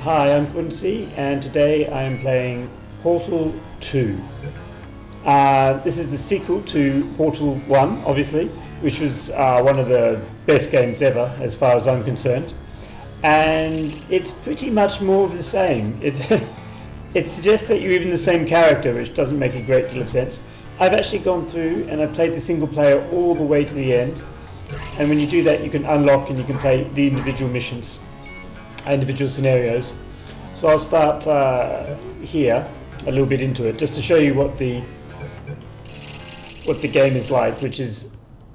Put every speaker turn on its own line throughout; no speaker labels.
Hi, I'm Quincy, and today I am playing Portal 2. This is the sequel to Portal 1, obviously, which was one of the best games ever, as far as I'm concerned. And it's pretty much more of the same. It suggests that you're even the same character, which doesn't make a great deal of sense. I've actually gone through and I've played the single player all the way to the end. And when you do that, you can unlock and you can play the individual missions, individual scenarios. So I'll start here, a little bit into it, just to show you what the game is like, which is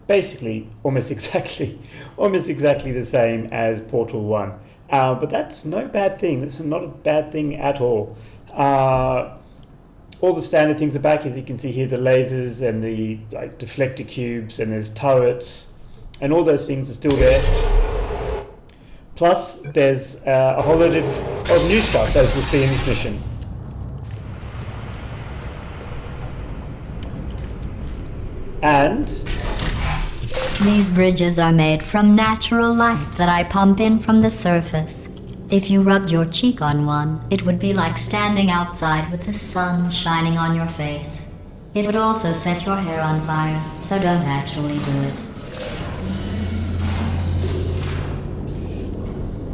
basically almost exactly the same as Portal 1. But that's no bad thing. That's not a bad thing at all. All the standard things are back, as you can see here, the lasers and the deflector cubes, and there's turrets, and all those things are still there. Plus, there's a whole lot of new stuff, as we'll see in this mission. And
these bridges are made from natural light that I pump in from the surface. If you rubbed your cheek on one, it would be like standing outside with the sun shining on your face. It would also set your hair on fire, so don't actually do it.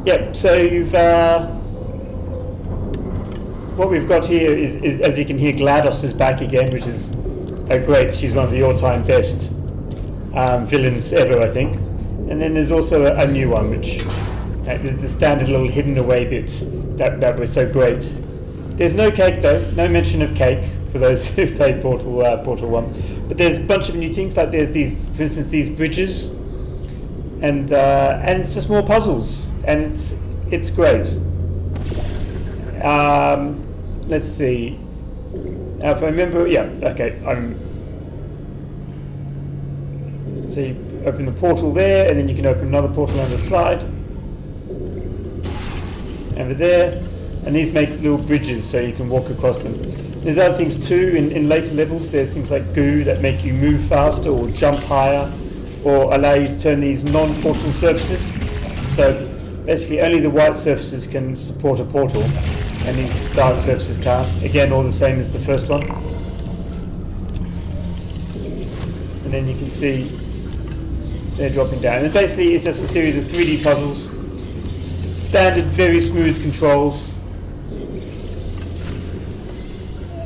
Yep, so you've what we've got here is, as you can hear, GLaDOS is back again, which is great. She's one of the all-time best villains ever, I think. And then there's also a new one, which the standard little hidden away bits that were so great. There's no cake though, no mention of cake for those who played Portal 1. But there's a bunch of new things, like there's these, for instance, these bridges, and it's just more puzzles, and it's great. Let's see. If I remember, yeah, okay. So you open the portal there, and then you can open another portal on the side. Over there, and these make little bridges so you can walk across them. There's other things too in later levels. There's things like goo that make you move faster or jump higher, or allow you to turn these non-portal surfaces. So basically only the white surfaces can support a portal, and these dark surfaces can't. Again, all the same as the first one. And then you can see they're dropping down. And basically it's just a series of 3D puzzles. Standard, very smooth controls.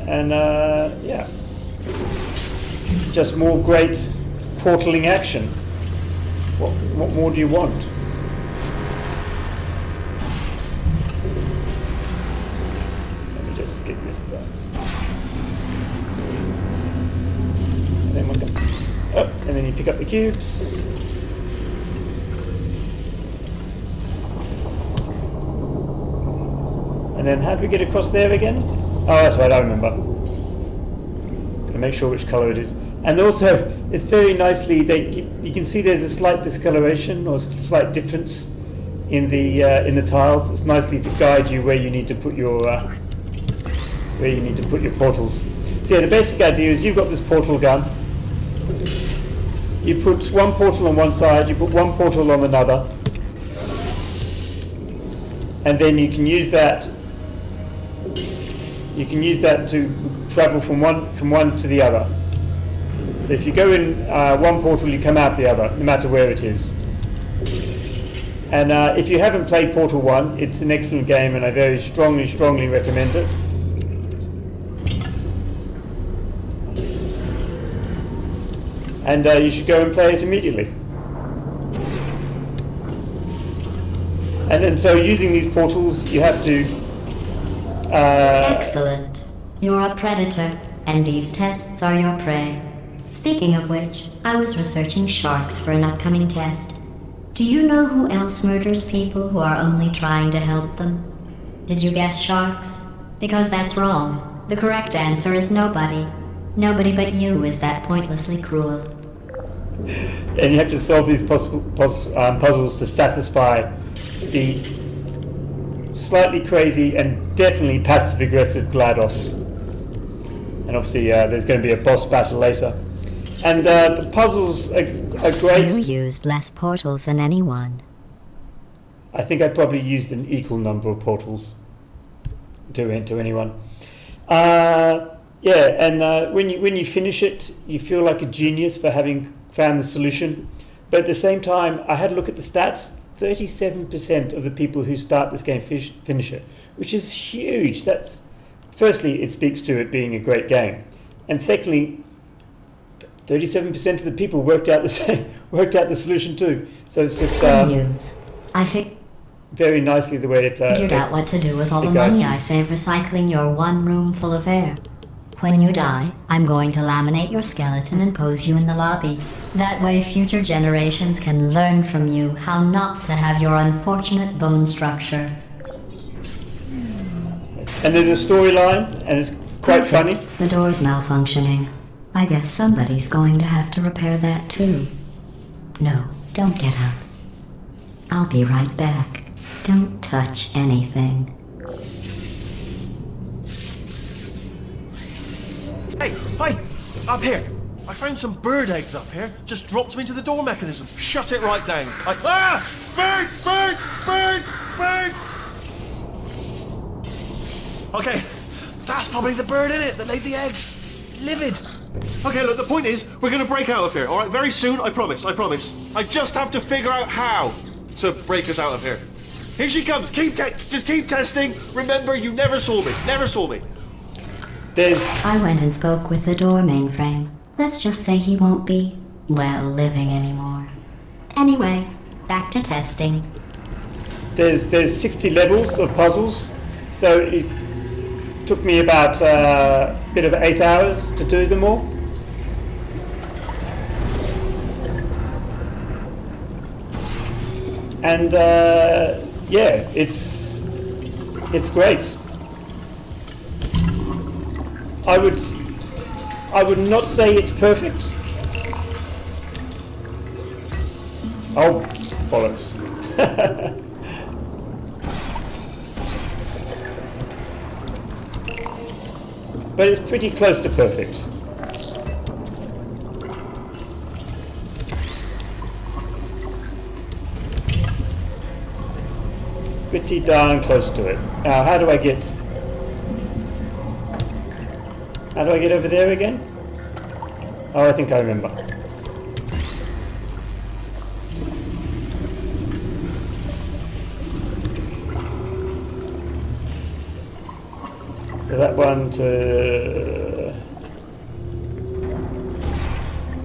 And yeah, just more great portaling action. What more do you want? Let me just get this done. And then we'll go up, and then you pick up the cubes. And then how do we get across there again? Oh, that's right, I remember. Gotta make sure which colour it is. And also, it's very nicely, you can see there's a slight discoloration or slight difference in the tiles. It's nicely to guide you where you need to put your portals. So yeah, the basic idea is you've got this portal gun. You put one portal on one side, you put one portal on another, and then you can use that. You can use that to travel from one to the other. So if you go in one portal, you come out the other, no matter where it is. And if you haven't played Portal 1, it's an excellent game, and I very strongly recommend it. And you should go and play it immediately. And then so using these portals, you have to
excellent. You're a predator, and these tests are your prey. Speaking of which, I was researching sharks for an upcoming test. Do you know who else murders people who are only trying to help them? Did you guess sharks? Because that's wrong. The correct answer is nobody. Nobody but you is that pointlessly cruel.
And you have to solve these puzzles to satisfy the slightly crazy and definitely passive-aggressive GLaDOS. And obviously there's going to be a boss battle later. And the puzzles are great.
You used less portals than anyone.
I think I probably used an equal number of portals to anyone. When you finish it, you feel like a genius for having found the solution. But at the same time, I had a look at the stats. 37% of the people who start this game finish it, which is huge. That's, firstly, it speaks to it being a great game, and secondly, 37% of the people worked out the solution too. So it's just very nicely the way it
figured out what to do with all the money I save recycling your one room full of air. When you die, I'm going to laminate your skeleton and pose you in the lobby. That way future generations can learn from you how not to have your unfortunate bone structure.
And there's a storyline, and it's quite funny.
The door's malfunctioning. I guess somebody's going to have to repair that too. No, don't get up. I'll be right back. Don't touch anything.
Hey, hi! Up here! I found some bird eggs up here. Just dropped them into the door mechanism. Shut it right down. Bird! Bird! Bird! Bird! Okay, that's probably the bird in it that laid the eggs. Livid. Okay, look, the point is, we're gonna break out of here, alright? Very soon, I promise. I just have to figure out how to break us out of here. Here she comes. Just keep testing. Remember, you never saw me.
I went and spoke with the door mainframe. Let's just say he won't be, living anymore. Anyway, back to testing.
There's 60 levels of puzzles, so it took me about a bit of 8 hours to do them all. And it's great. I would not say it's perfect. Oh, bollocks. But it's pretty close to perfect. Pretty darn close to it. Now, how do I get over there again? Oh, I think I remember. So that one to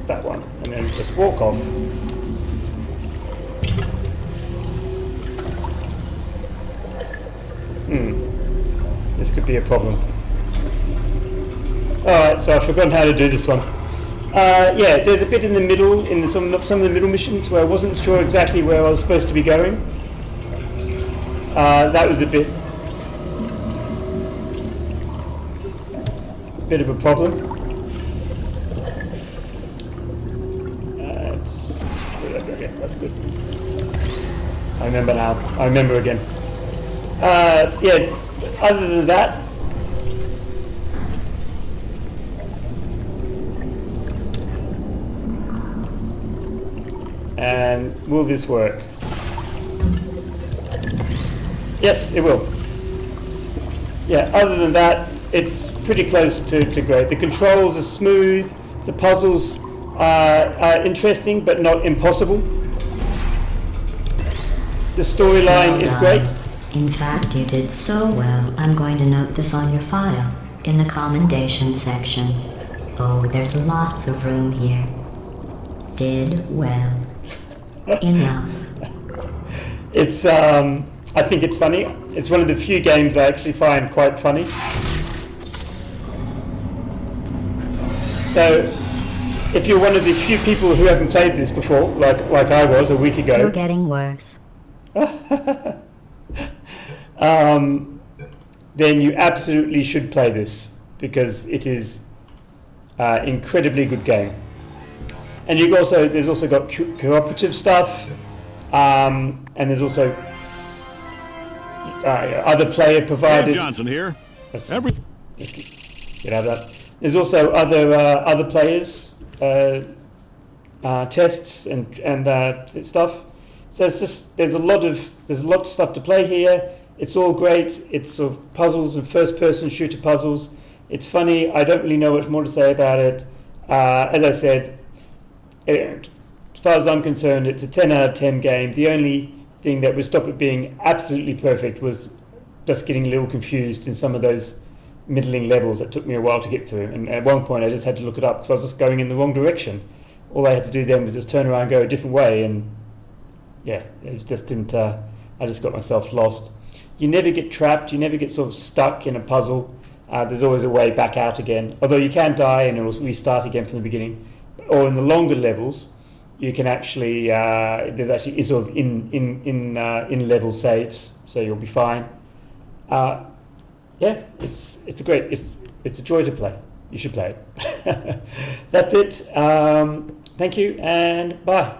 that one, and then just walk off. This could be a problem. Alright, so I've forgotten how to do this one. There's a bit in the middle, in some of the middle missions, where I wasn't sure exactly where I was supposed to be going. That was a bit of a problem. That's good. I remember now. I remember again. Other than that, and will this work? Yes, it will. Yeah, other than that, it's pretty close to great. The controls are smooth, the puzzles are interesting but not impossible. The storyline is great.
In fact, you did so well, I'm going to note this on your file, in the commendation section. Oh, there's lots of room here. Did well. Enough.
It's, I think it's funny. It's one of the few games I actually find quite funny. So, if you're one of the few people who haven't played this before, like I was a week ago...
You're getting worse.
Then you absolutely should play this, because it is incredibly good game. And there's also got cooperative stuff, and there's also other player provided.
Dave Johnson here.
Get out of that. There's also other players tests and stuff. So it's just there's a lot of stuff to play here. It's all great. It's sort of puzzles and first-person shooter puzzles. It's funny. I don't really know much more to say about it. As I said, as far as I'm concerned, it's a 10 out of 10 game. The only thing that would stop it being absolutely perfect was just getting a little confused in some of those middling levels that took me a while to get through. And at one point, I just had to look it up because I was just going in the wrong direction. All I had to do then was just turn around and go a different way, and yeah, it just didn't. I just got myself lost. You never get trapped. You never get sort of stuck in a puzzle. There's always a way back out again. Although you can die and it will restart again from the beginning. Or in the longer levels, you can actually there's actually sort of in level saves, so you'll be fine. Yeah, it's a joy to play. You should play it. That's it. Thank you and bye.